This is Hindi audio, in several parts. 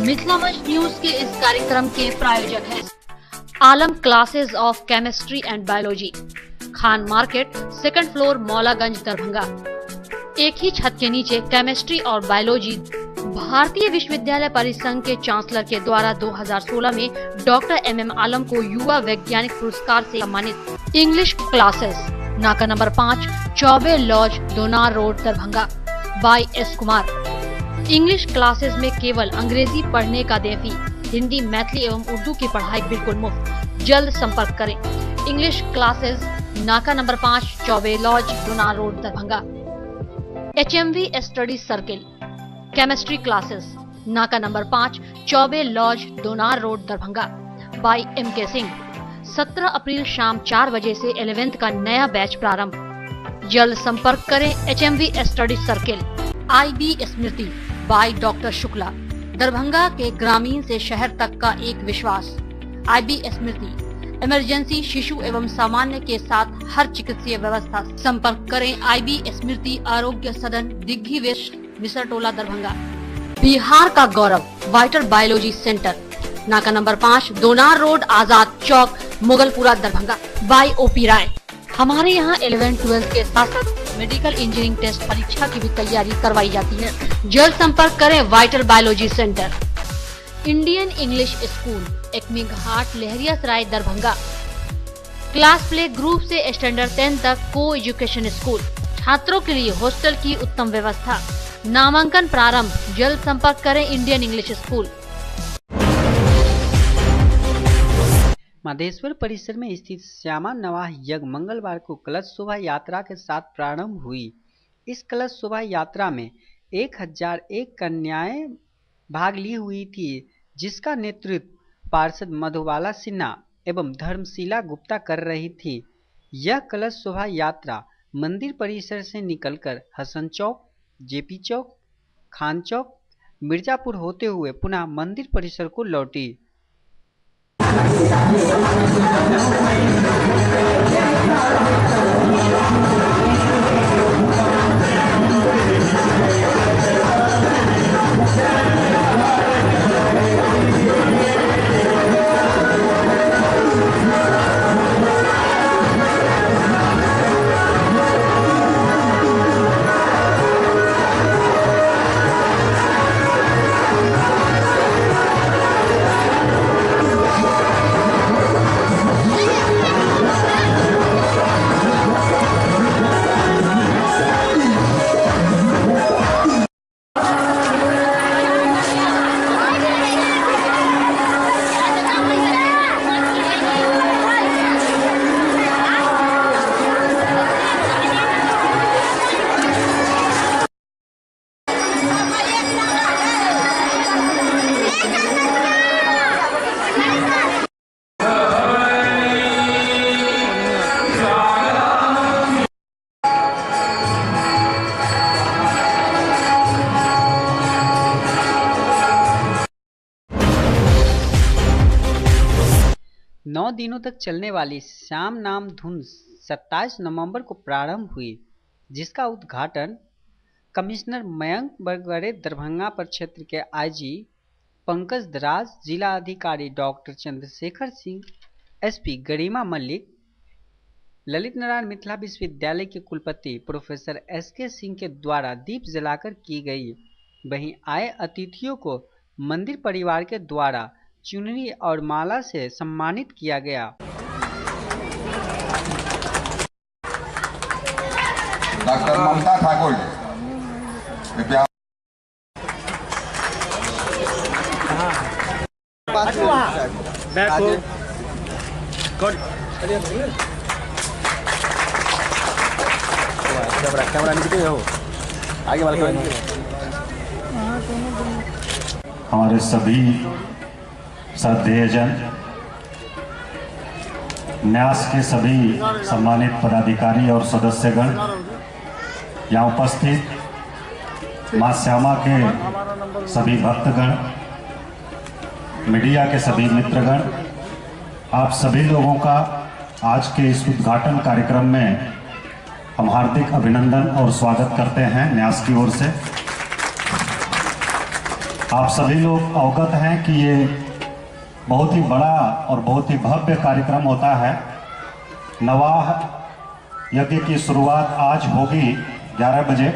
मिथिला मंच न्यूज के इस कार्यक्रम के प्रायोजक हैं Alam classes of chemistry and biology, Khan market, second floor, Maulaganj, Darbhanga. एक ही छत के नीचे केमिस्ट्री और बायोलॉजी। भारतीय विश्वविद्यालय परिसंघ के चांसलर के द्वारा 2016 में डॉक्टर MM आलम को युवा वैज्ञानिक पुरस्कार से सम्मानित। इंग्लिश क्लासेस, नाका number 5, Choubey lodge, Donar road, Darbhanga, by S Kumar. English classes में केवल अंग्रेजी पढ़ने का देफी, हिंदी, मैथिली एवं उर्दू की पढ़ाई बिल्कुल मुफ्त। जल्द संपर्क करें। इंग्लिश क्लासेस, नाका number 5, Choubey lodge, Donar road, Darbhanga. HMV study circle, chemistry classes, नाका number 5, Choubey lodge, Donar road, Darbhanga, by MK Singh. 17 April शाम 4 बजे से 11th का नया बैच प्रारंभ। जल्द संपर्क करें। HMV study circle. IB Smriti by doctor Shukla, Darbhanga के ग्रामीण से शहर तक का एक विश्वास। IB स्मृति, इमरजेंसी, शिशु एवं सामान्य के साथ हर चिकित्सीय व्यवस्था। संपर्क करें। IB स्मृति आरोग्य सदन, दिग्घी वेस्ट, मिसरटोला, दरभंगा। बिहार का गौरव वाइटल बायोलॉजी सेंटर, नाका नंबर 5, दोनार road, Azad Chowk, Mughalpura, Darbhanga, bye OP राय। हमारे यहाँ 11-12 के साथ साथ मेडिकल इंजीनियरिंग टेस्ट परीक्षा की भी तैयारी करवाई जाती है। जल्द संपर्क करें vital biology centre. Indian English school, Ekmi Ghat, Laheriasarai, Darbhanga. Class play group से स्टैंडर्ड 10 तक को एजुकेशन स्कूल। छात्रों के लिए हॉस्टल की उत्तम व्यवस्था। नामांकन प्रारंभ। जल्द संपर्क करें। Indian English school. माधेश्वर परिसर में स्थित श्यामा नवाह यज्ञ मंगलवार को कलश शोभा यात्रा के साथ प्रारंभ हुई। इस कलश शोभा यात्रा में 1001 कन्याएं भाग ली हुई थी, जिसका नेतृत्व पार्षद मधुबाला सिन्हा एवं धर्मशिला गुप्ता कर रही थी। यह कलश शोभा यात्रा मंदिर परिसर से निकलकर हसन चौक, JP चौक, खान चौक, मिर्जापुर होते हुए पुनः मंदिर परिसर को लौटी। नौ दिनों तक चलने वाली श्याम नाम धुन 27 नवंबर को प्रारंभ हुई, जिसका उद्घाटन कमिश्नर मयंक बरगड़े, दरभंगा प्रक्षेत्र के IG पंकज दराज, जिला अधिकारी डॉक्टर चंद्रशेखर सिंह, SP गरिमा मल्लिक, ललित नारायण मिथिला विश्वविद्यालय के कुलपति प्रोफेसर SK सिंह के द्वारा दीप जलाकर की गई। वहीं आए अतिथियों को मंदिर परिवार के द्वारा चुनरी और माला से सम्मानित किया गया। डॉक्टर ममता ठाकुर कृपया। कैमरा निकले हो आगे वाला। हमारे सभी श्रद्धेयजन, न्यास के सभी सम्मानित पदाधिकारी और सदस्यगण, यहाँ उपस्थित मां श्यामा के सभी भक्तगण, मीडिया के सभी मित्रगण, आप सभी लोगों का आज के इस उद्घाटन कार्यक्रम में हम हार्दिक अभिनंदन और स्वागत करते हैं न्यास की ओर से। आप सभी लोग अवगत हैं कि ये बहुत ही बड़ा और बहुत ही भव्य कार्यक्रम होता है। नवाह यज्ञ की शुरुआत आज होगी 11 बजे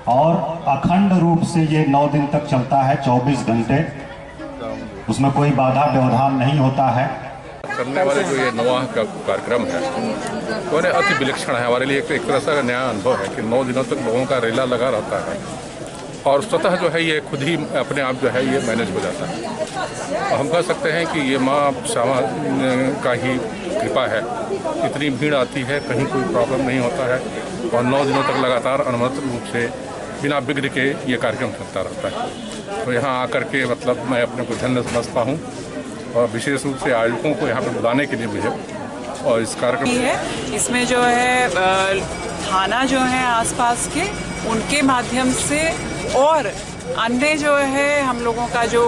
और अखंड रूप से ये 9 दिन तक चलता है, 24 घंटे। उसमें कोई बाधा व्यवधान नहीं होता है। करने वाले जो ये नवाह का कार्यक्रम है वो अति विलक्षण है हमारे लिए। एक तरह से नया अनुभव है कि 9 दिनों तक लोगों का रेला लगा रहता है और स्वतः जो है ये खुद ही अपने आप जो है ये मैनेज हो जाता है। और हम कह सकते हैं कि ये माँ श्यामा का ही कृपा है। इतनी भीड़ आती है, कहीं कोई प्रॉब्लम नहीं होता है और 9 दिनों तक लगातार अनवरत रूप से बिना विघ्न के ये कार्यक्रम चलता रहता है। तो यहाँ आकर के मतलब मैं अपने को धन्य समझता हूँ और विशेष रूप से आयोजकों को यहाँ पर बुलाने के लिए मुझे और इस कार्यक्रम इसमें जो है थाना जो है आसपास के उनके माध्यम से और अन्य जो है हम लोगों का जो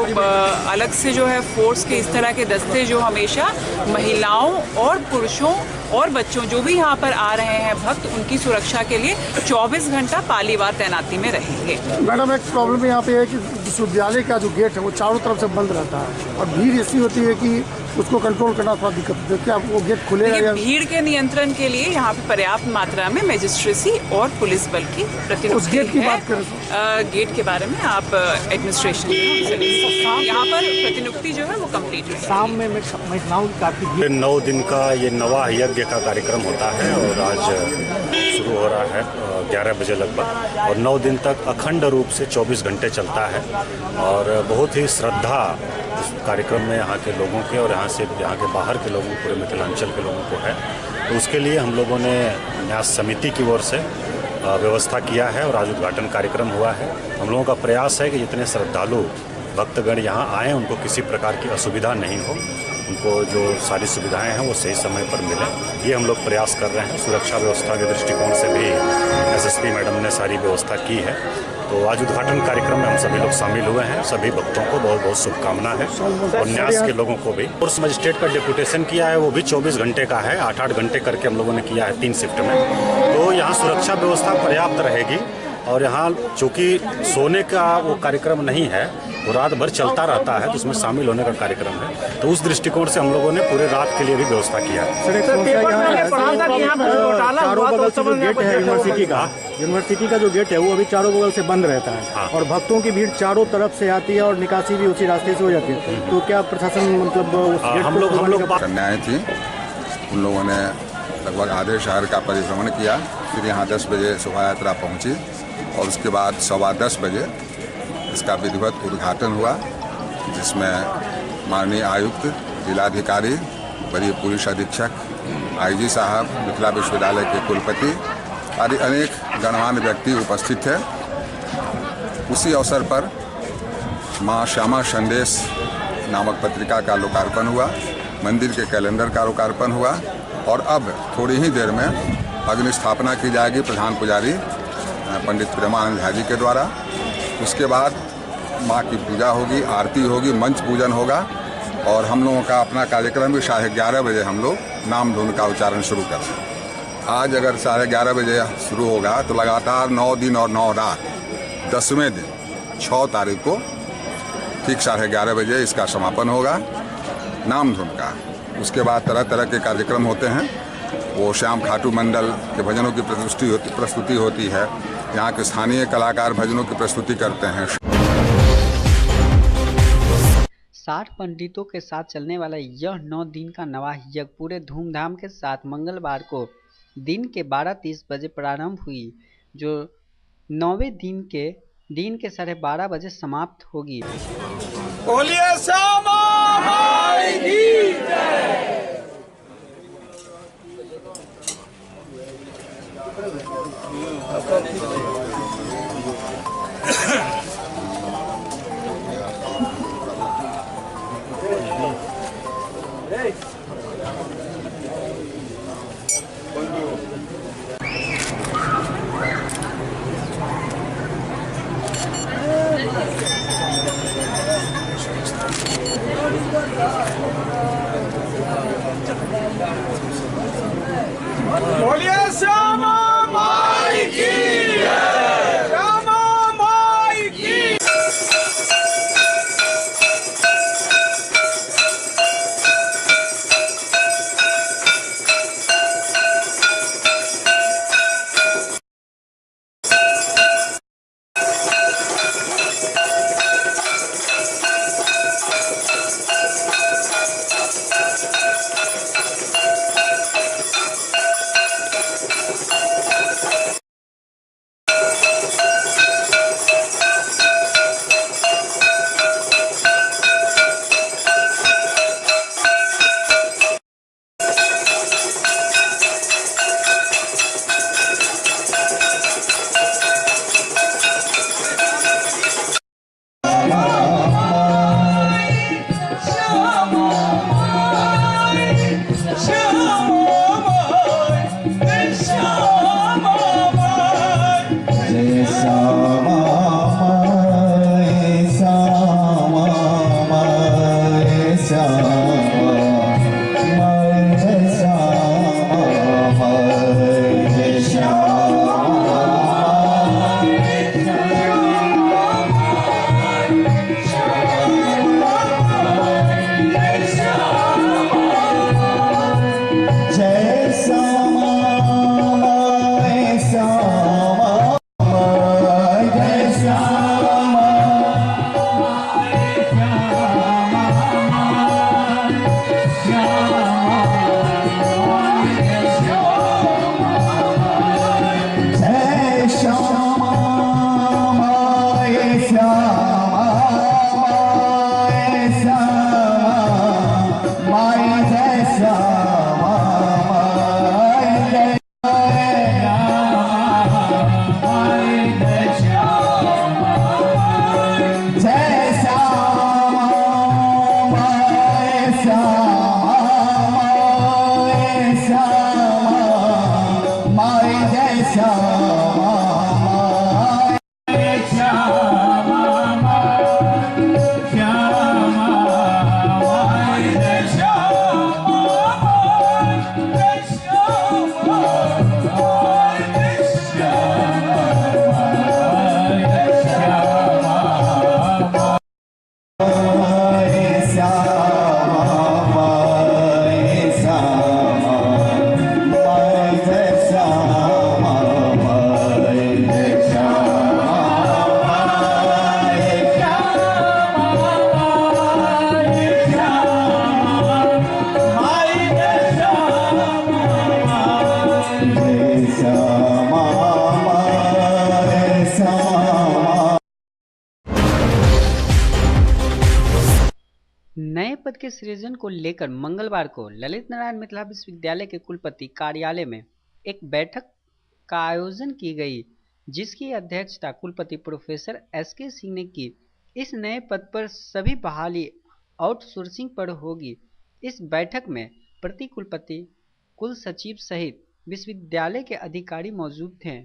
अलग से जो है फोर्स के इस तरह के दस्ते जो हमेशा महिलाओं और पुरुषों और बच्चों जो भी यहाँ पर आ रहे हैं भक्त उनकी सुरक्षा के लिए 24 घंटा पालीवार तैनाती में रहेंगे। मैडम एक प्रॉब्लम यहाँ पे है कि विश्वविद्यालय का जो गेट है वो चारों तरफ से बंद रहता है और भीड़ ऐसी होती है कि उसको कंट्रोल करना थोड़ा दिक्कत होती है। क्या वो गेट खुलेगा या भीड़ के नियंत्रण के लिए यहाँ पे पर्याप्त मात्रा में मजिस्ट्रेसी और पुलिस बल की प्रतिनियुक्ति उस गेट की बात करें गेट के बारे में आप एडमिनिस्ट्रेशन यहाँ पर प्रतिनियुक्ति जो है वो कंप्लीट है। शाम में महिलाओं की काफी 9 दिन का ये नवाह यज्ञ का कार्यक्रम होता है और आज शुरू हो रहा है 11 बजे लगभग और 9 दिन तक अखंड रूप से 24 घंटे चलता है और बहुत ही श्रद्धा इस कार्यक्रम में यहाँ के लोगों के और यहाँ के बाहर के लोगों पूरे मिथिलांचल के लोगों को है। तो उसके लिए हम लोगों ने न्यास समिति की ओर से व्यवस्था किया है और आज उद्घाटन कार्यक्रम हुआ है। हम लोगों का प्रयास है कि जितने श्रद्धालु भक्तगण यहाँ आएँ उनको किसी प्रकार की असुविधा नहीं हो, उनको जो सारी सुविधाएं हैं वो सही समय पर मिलें, ये हम लोग प्रयास कर रहे हैं। सुरक्षा व्यवस्था के दृष्टिकोण से भी एसएसपी मैडम ने सारी व्यवस्था की है। तो आज उद्घाटन कार्यक्रम में हम सभी लोग शामिल हुए हैं। सभी भक्तों को बहुत बहुत शुभकामना है और न्यास के लोगों को भी। फोर्स मजिस्ट्रेट का डिप्यूटेशन किया है वो भी 24 घंटे का है, 8-8 घंटे करके हम लोगों ने किया है 3 शिफ्ट में। तो यहाँ सुरक्षा व्यवस्था पर्याप्त रहेगी और यहाँ चूँकि सोने का वो कार्यक्रम नहीं है, वो रात भर चलता रहता है, तो उसमें शामिल होने का कार्यक्रम है। तो उस दृष्टिकोण से हम लोगों ने पूरे रात के लिए भी व्यवस्था किया है। चारों बगल से जो गेट है यूनिवर्सिटी का जो गेट है वो अभी चारों बगल से बंद रहता है। हाँ। और भक्तों की भीड़ चारों तरफ से आती है और निकासी भी उसी रास्ते से हो जाती है। तो क्या प्रशासन मतलब हम लोग करने आए थे, उन लोगों ने लगभग आधे शहर का परिभ्रमण किया, फिर यहाँ 10 बजे शोभा यात्रा पहुँची और उसके बाद 10:15 बजे इसका विधिवत उद्घाटन हुआ, जिसमें माननीय आयुक्त, जिलाधिकारी, वरीय पुलिस अधीक्षक, आईजी साहब, मिथिला विश्वविद्यालय के कुलपति आदि अनेक गणमान्य व्यक्ति उपस्थित थे। उसी अवसर पर माँ श्यामा संदेश नामक पत्रिका का लोकार्पण हुआ, मंदिर के कैलेंडर का लोकार्पण हुआ और अब थोड़ी ही देर में अग्नि स्थापना की जाएगी प्रधान पुजारी पंडित प्रेमानंद झा जी के द्वारा। उसके बाद माँ की पूजा होगी, आरती होगी, मंच पूजन होगा और हम लोगों का अपना कार्यक्रम भी 11:30 बजे हम लोग नाम धुन का उच्चारण शुरू करें। आज अगर 11:30 बजे शुरू होगा तो लगातार 9 दिन और 9 रात 10वें दिन 6 तारीख को ठीक 11:30 बजे इसका समापन होगा नाम धुन का। उसके बाद तरह तरह के कार्यक्रम होते हैं, वो श्याम खाटू मंडल के भजनों की प्रस्तुति होती है, यहाँ के स्थानीय कलाकार भजनों की प्रस्तुति करते हैं। 60 पंडितों के साथ चलने वाला यह 9 दिन का नवाह यज्ञ पूरे धूमधाम के साथ मंगलवार को दिन के 12:30 बजे प्रारंभ हुई, जो 9वें दिन के 12:30 बजे समाप्त होगी। बोलिए श्यामा माई की जय। बोलिए श्यामा माई की जय। श्यामा माई की नए पद के सृजन को लेकर मंगलवार को ललित नारायण मिथिला विश्वविद्यालय के कुलपति कार्यालय में एक बैठक का आयोजन की गई, जिसकी अध्यक्षता कुलपति प्रोफेसर एस.के. सिंह ने की। इस नए पद पर सभी बहाली आउटसोर्सिंग पर होगी। इस बैठक में प्रति कुलपति, कुल सचिव सहित विश्वविद्यालय के अधिकारी मौजूद थे।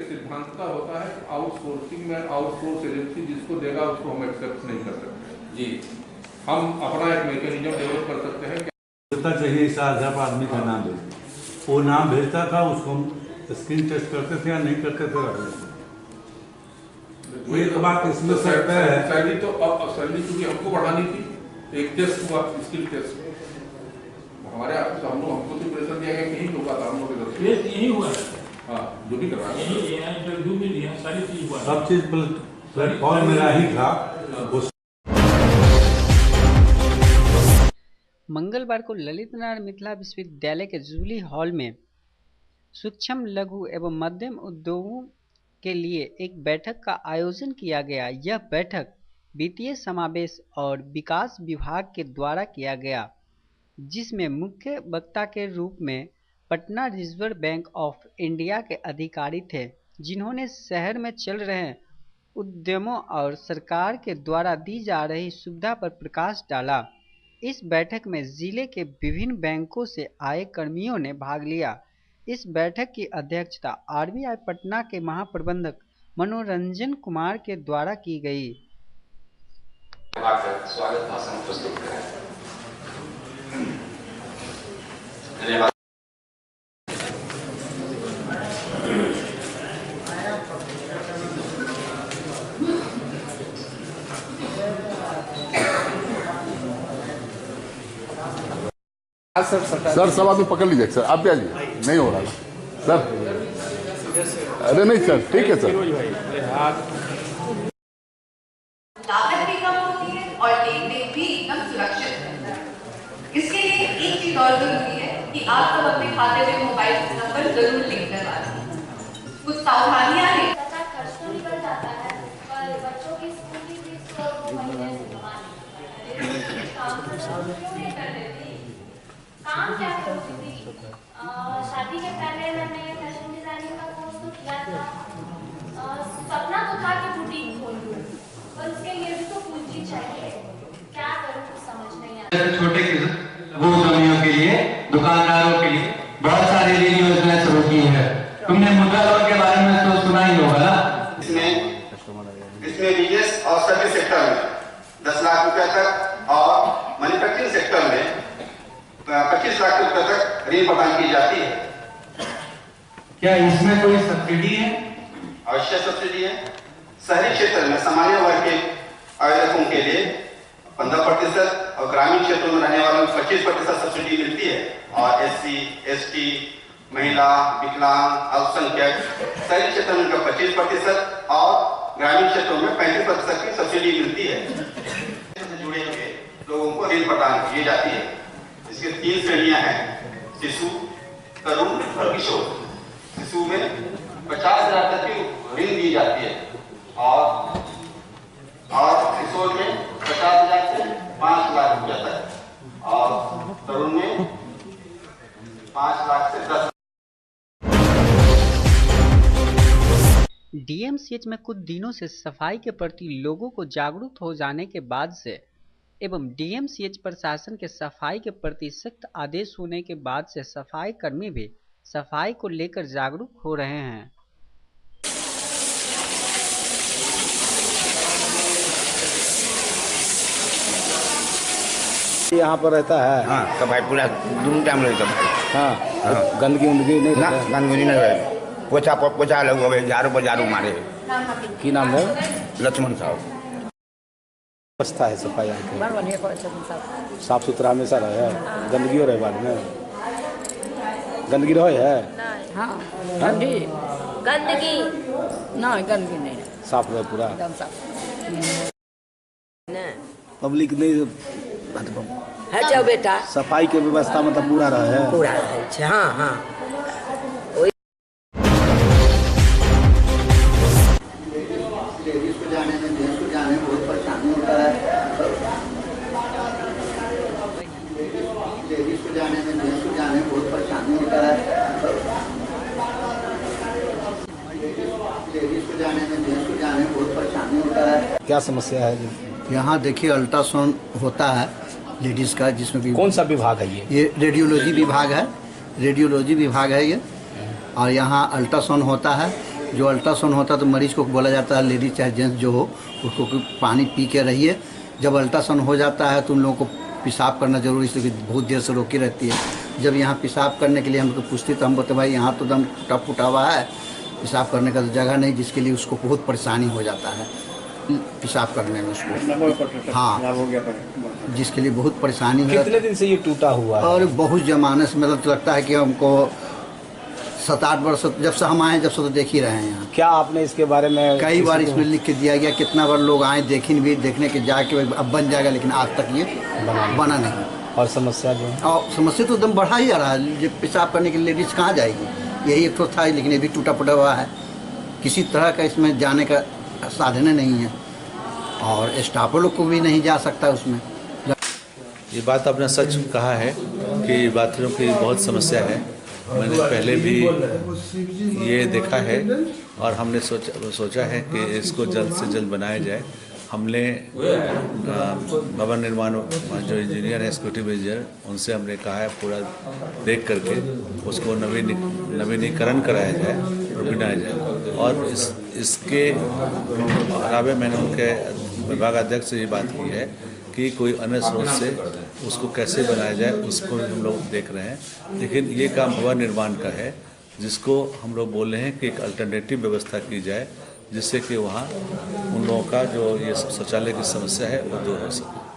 सिद्धांत का होता है आउटसोर्सिंग में आउटसोर्स एजेंसी जिसको देगा उसको हम एक्सेप्ट नहीं कर सकते जी। हम अपना एक मैकेनिज्म डेवलप कर सकते हैं। भेजता चाहिए इस आधार पर आदमी का नाम भेज, वो नाम भेजता था, उसको हम स्क्रीन टेस्ट करते थे या नहीं करते थे। एक बात इसमें सर है, सैलरी तो अब सैलरी क्योंकि हमको बढ़ानी थी, एक टेस्ट हुआ स्किल टेस्ट, हमारे हमको तो प्रेशर दिया गया कहीं होगा था, हम लोग यही हुआ है। हाँ, जो भी करवा इंटरव्यू भी लिया, सारी चीज हुआ, सब चीज प्लेटफॉर्म मेरा ही था। मंगलवार को ललित नारायण मिथिला विश्वविद्यालय के जुबली हॉल में सूक्ष्म, लघु एवं मध्यम उद्योगों के लिए एक बैठक का आयोजन किया गया। यह बैठक वित्तीय समावेश और विकास विभाग के द्वारा किया गया, जिसमें मुख्य वक्ता के रूप में Patna reserve bank of India के अधिकारी थे, जिन्होंने शहर में चल रहे उद्यमों और सरकार के द्वारा दी जा रही सुविधा पर प्रकाश डाला। इस बैठक में जिले के विभिन्न बैंकों से आए कर्मियों ने भाग लिया। इस बैठक की अध्यक्षता आरबीआई पटना के महाप्रबंधक मनोरंजन कुमार के द्वारा की गई। स्वागत भाषण प्रस्तुत करें। सर सब आदमी पकड़ लीजिए। सर आप भी आइए, नहीं हो रहा सर। अरे नहीं सर, ठीक है सर। लागत भी कम होती है और लेन देन भी एकदम सुरक्षित रहता है। इसके लिए एक चीज और जरूरी है कि आप सब अपने खाते में मोबाइल नंबर जरूर लिंक करवा दें। कुछ सावधानियां हैं। खर्च तो निकल जाता है, पर बच्चों की स्कूल की फीस तो वो महीने से जमा नहीं कर देती। काम क्या करती थी? शादी के पहले मैंने फैशन डिजाइनिंग का कोर्स तो किया था। सपना तो था कि बुटीक खोलूं, पर उसके लिए भी तो पूंजी चाहिए। क्या करूं कुछ समझ नहीं आ रहा। छोटे उद्यमियों के लिए, दुकानदारों के लिए बहुत सारी ऋण योजनाएं शुरू की है। तुमने मुद्रा लोन के बारे में तो सुना ही होगा ना। इसमें बिजनेस और सर्विस सेक्टर में 10 लाख रुपए तक और मैन्युफैक्चरिंग सेक्टर में 25 लाख रुपए तक ऋण प्रदान की जाती है। क्या इसमें कोई सब्सिडी है? अवश्य सब्सिडी है। शहरी क्षेत्र में सामान्य वर्ग के आवेदकों के लिए 15% और ग्रामीण क्षेत्रों में रहने वालों को 25% सब्सिडी मिलती है। और SC, ST, महिला, विकलांग, अल्पसंख्यक शहरी क्षेत्र में 25% और ग्रामीण क्षेत्रों में 35% की सब्सिडी मिलती है। जुड़े हुए लोगों को ऋण प्रदान की जाती है। इसकी 3 श्रेणियां हैं: शिशु, तरुण और किशोर। शिशु में 50,000 तक की ऋण दी जाती है और किशोर में 50,000 से 5 लाख रुपया तक और तरुण में 5 लाख से 10। डीएमसीएच में कुछ दिनों से सफाई के प्रति लोगों को जागरूक हो जाने के बाद से एवं डीएमसीएच प्रशासन के सफाई के प्रति सख्त आदेश होने के बाद से सफाई कर्मी भी सफाई को लेकर जागरूक हो रहे हैं। यहाँ पर रहता है। हाँ, सफाई पूरा दोनों टाइम रहता है। हाँ, हाँ। गंदगी नहीं ना, गंदगी नहीं रहे। पोछा लगो, झाड़ू मारे। की नाम है? लक्ष्मण साहब। व्यवस्था है सफाई साफ सुथरा हमेशा रहे, गंदगी रहे बाद में गंदगी रहे है। हाँ, गंदगी नहीं, साफ रहे पूरा एकदम साफ। पब्लिक नहीं है जो बेटा सफाई के व्यवस्था मतलब पूरा रहे। पूरा रहे। हाँ हाँ। लेडीज को जाने में, जेंट्स को जाने में बहुत परेशानी होता है। क्या समस्या है? यहाँ देखिए अल्ट्रासाउंड होता है लेडीज़ का, जिसमें भी कौन सा विभाग है ये रेडियोलॉजी विभाग है, रेडियोलॉजी विभाग है ये। और यहाँ अल्ट्रासाउंड होता है। जो अल्ट्रासाउंड होता है तो मरीज़ को बोला जाता है, लेडीज चाहे जेंट्स जो हो उसको कि पानी पी के रहिए। जब अल्ट्रासाउंड हो जाता है तो उन लोगों को पेशाब करना जरूरी, इसलिए बहुत देर से रोकी रहती है। जब यहाँ पेशाब करने के लिए हम तो पूछते तो हम बोलते भाई यहाँ तो दम टूटा फूटा हुआ है, पेशाब करने का तो जगह नहीं, जिसके लिए उसको बहुत परेशानी हो जाता है पेशाब करने में उसको। हाँ, जिसके लिए बहुत परेशानी है। कितने दिन से ये टूटा हुआ है? और बहुत जमाने से, मतलब लगता है कि हमको 7-8 वर्ष जब से हम आए, जब से तो देख ही रहे हैं यहाँ। क्या आपने इसके बारे में? कई बार इसमें लिख के दिया गया, कितना बार लोग आए देखने के जाके अब बन जाएगा, लेकिन आज तक ये बना नहीं। और समस्या जो है, और समस्या तो एकदम बढ़ा ही जा रहा है। जब पेशाब करने के लिए लेडीज कहाँ जाएगी? यही एक तो था, लेकिन ये भी टूटा फूटा हुआ है। किसी तरह का इसमें जाने का साधन नहीं है, और स्टाफों लोग को भी नहीं जा सकता उसमें। ये बात आपने सच कहा है कि बाथरूम की बहुत समस्या है। मैंने पहले भी ये देखा है और हमने सोचा है कि इसको जल्द से जल्द बनाया जाए। हमने भवन निर्माण जो इंजीनियर है, एग्जीक्यूटिव इंजीनियर, उनसे हमने कहा है पूरा देख करके उसको नवीनीकरण कराया जाए और बनाया जाए। और इसके अलावा मैंने उनके विभागाध्यक्ष से ये बात की है कि कोई अन्य स्रोत से उसको कैसे बनाया जाए, उसको हम लोग देख रहे हैं। लेकिन ये काम भवन निर्माण का है, जिसको हम लोग बोल रहे हैं कि एक अल्टरनेटिव व्यवस्था की जाए, जिससे कि वहाँ उन लोगों का जो ये शौचालय की समस्या है वो दूर हो सके।